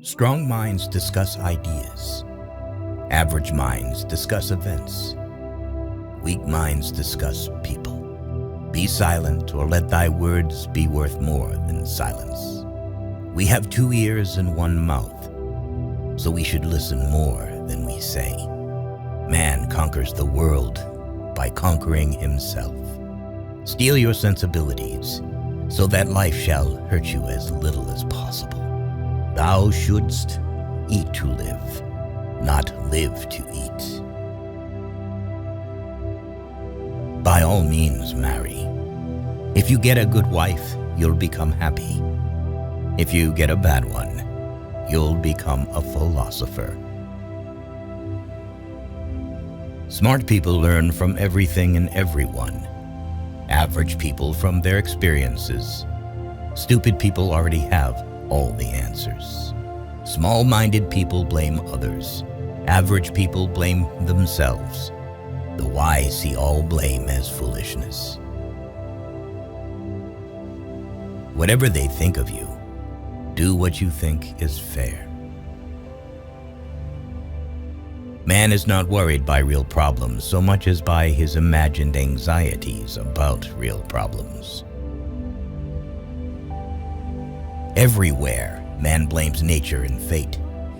Strong minds discuss ideas. Average minds discuss events. Weak minds discuss people. Be silent, or let thy words be worth more than silence. We have 2 ears and 1 mouth, so we should listen more than we say. Man conquers the world by conquering himself. Steel your sensibilities, so that life shall hurt you as little as possible. Thou shouldst eat to live, not live to eat. By all means, marry. If you get a good wife, you'll become happy. If you get a bad one, you'll become a philosopher. Smart people learn from everything and everyone. Average people from their experiences. Stupid people already have all the answers. Small-minded people blame others. Average people blame themselves. The wise see all blame as foolishness. Whatever they think of you, do what you think is fair. Man is not worried by real problems so much as by his imagined anxieties about real problems. Everywhere, man blames nature and fate,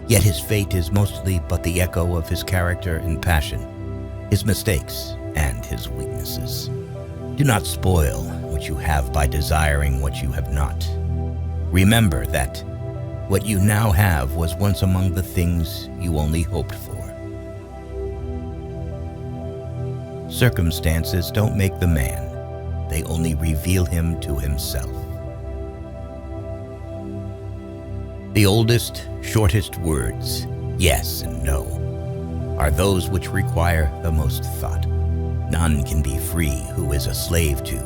yet his fate is mostly but the echo of his character and passion, his mistakes and his weaknesses. Do not spoil what you have by desiring what you have not. Remember that what you now have was once among the things you only hoped for. Circumstances don't make the man, they only reveal him to himself. The oldest, shortest words, yes and no, are those which require the most thought. None can be free who is a slave to,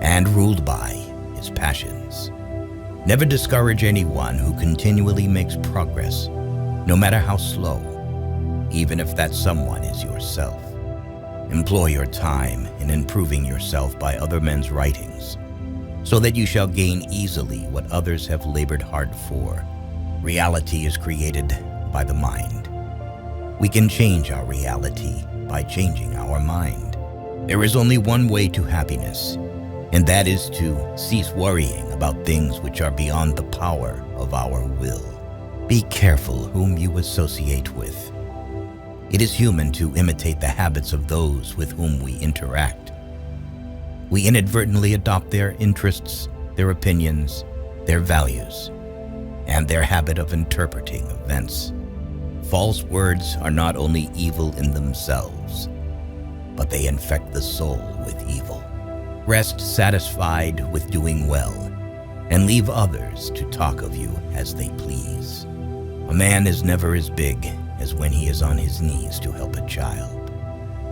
and ruled by, his passions. Never discourage anyone who continually makes progress, no matter how slow, even if that someone is yourself. Employ your time in improving yourself by other men's writings, so that you shall gain easily what others have labored hard for. Reality is created by the mind. We can change our reality by changing our mind. There is only one way to happiness, and that is to cease worrying about things which are beyond the power of our will. Be careful whom you associate with. It is human to imitate the habits of those with whom we interact. We inadvertently adopt their interests, their opinions, their values, and their habit of interpreting events. False words are not only evil in themselves, but they infect the soul with evil. Rest satisfied with doing well, and leave others to talk of you as they please. A man is never as big as when he is on his knees to help a child.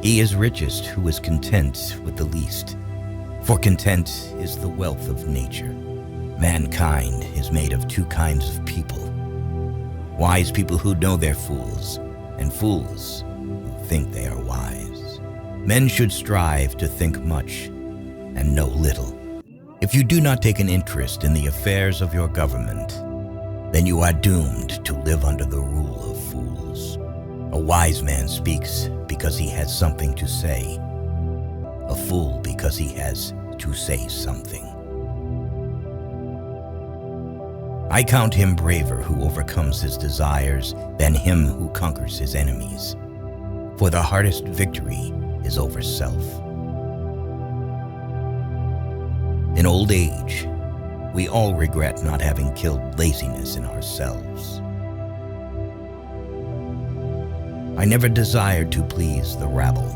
He is richest who is content with the least, for content is the wealth of nature. Mankind is made of 2 kinds of people: wise people who know they're fools, and fools who think they are wise. Men should strive to think much and know little. If you do not take an interest in the affairs of your government, then you are doomed to live under the rule of fools. A wise man speaks because he has something to say, a fool because he has to say something. I count him braver who overcomes his desires than him who conquers his enemies, for the hardest victory is over self. In old age, we all regret not having killed laziness in ourselves. I never desired to please the rabble.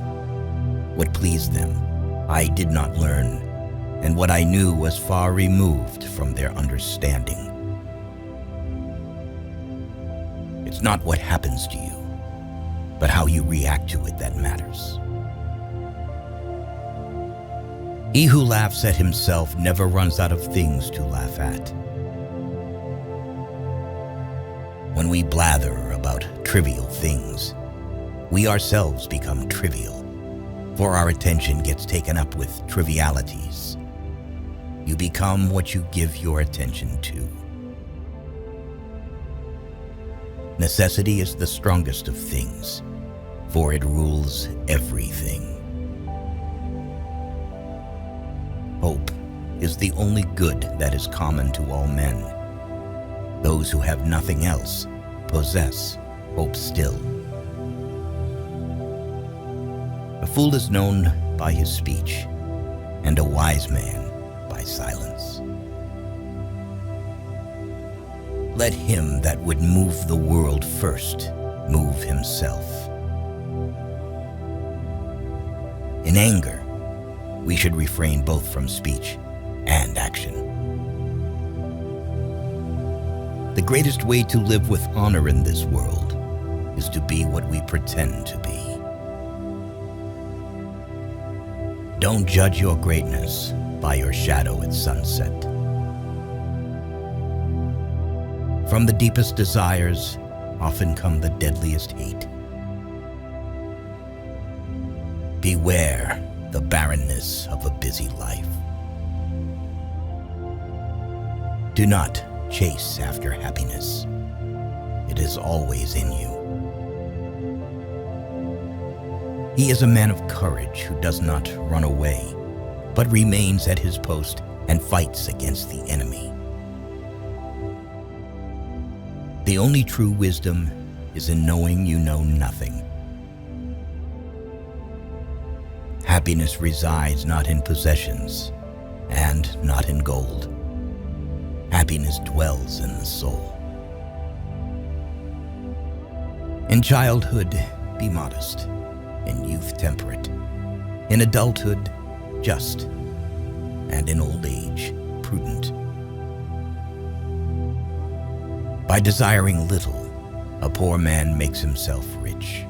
What pleased them, I did not learn, and what I knew was far removed from their understanding. It's not what happens to you, but how you react to it that matters. He who laughs at himself never runs out of things to laugh at. When we blather about trivial things, we ourselves become trivial, for our attention gets taken up with trivialities. You become what you give your attention to. Necessity is the strongest of things, for it rules everything. Hope is the only good that is common to all men. Those who have nothing else possess hope still. A fool is known by his speech, and a wise man by silence. Let him that would move the world first move himself. In anger, we should refrain both from speech and action. The greatest way to live with honor in this world is to be what we pretend to be. Don't judge your greatness by your shadow at sunset. From the deepest desires often come the deadliest hate. Beware the barrenness of a busy life. Do not chase after happiness. It is always in you. He is a man of courage who does not run away, but remains at his post and fights against the enemy. The only true wisdom is in knowing you know nothing. Happiness resides not in possessions and not in gold. Happiness dwells in the soul. In childhood, be modest. In youth, temperate. In adulthood, just. And in old age, prudent. By desiring little, a poor man makes himself rich.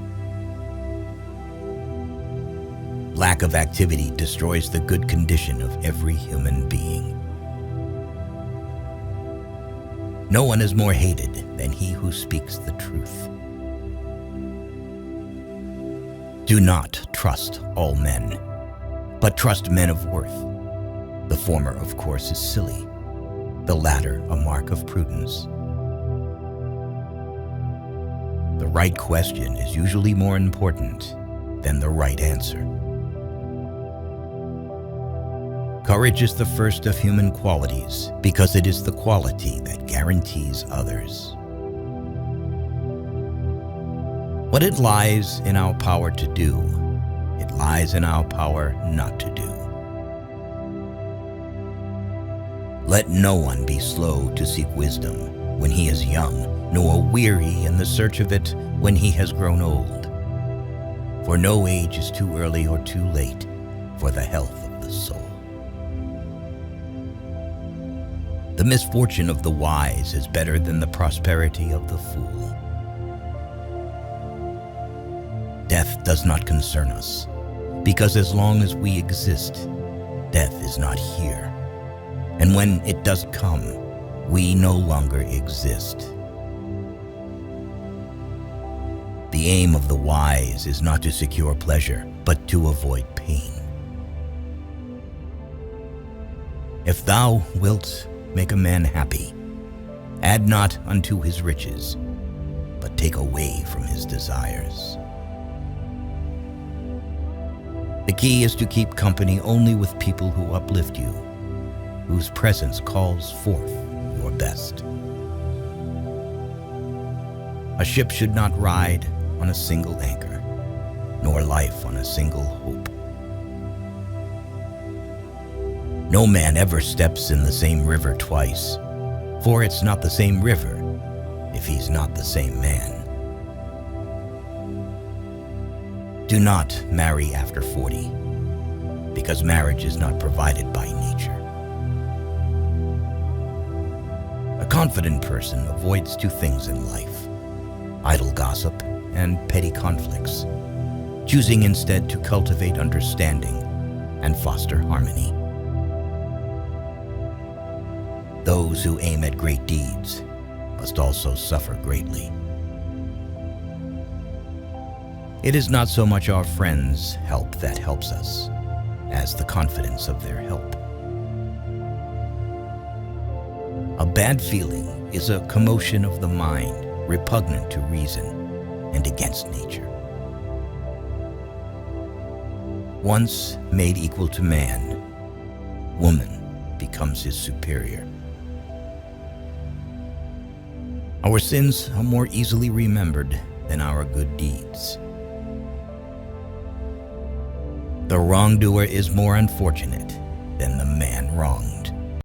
Lack of activity destroys the good condition of every human being. No one is more hated than he who speaks the truth. Do not trust all men, but trust men of worth. The former, of course, is silly, the latter a mark of prudence. The right question is usually more important than the right answer. Courage is the first of human qualities because it is the quality that guarantees others. What it lies in our power to do, it lies in our power not to do. Let no one be slow to seek wisdom when he is young, nor weary in the search of it when he has grown old. For no age is too early or too late for the health of the soul. The misfortune of the wise is better than the prosperity of the fool. Death does not concern us, because as long as we exist, death is not here. And when it does come, we no longer exist. The aim of the wise is not to secure pleasure, but to avoid pain. If thou wilt make a man happy, add not unto his riches, but take away from his desires. The key is to keep company only with people who uplift you, whose presence calls forth your best. A ship should not ride on a single anchor, nor life on a single hope. No man ever steps in the same river twice, for it's not the same river if he's not the same man. Do not marry after 40, because marriage is not provided by nature. A confident person avoids two things in life: idle gossip and petty conflicts, choosing instead to cultivate understanding and foster harmony. Those who aim at great deeds must also suffer greatly. It is not so much our friends' help that helps us, as the confidence of their help. A bad feeling is a commotion of the mind repugnant to reason and against nature. Once made equal to man, woman becomes his superior. Our sins are more easily remembered than our good deeds. The wrongdoer is more unfortunate than the man wronged.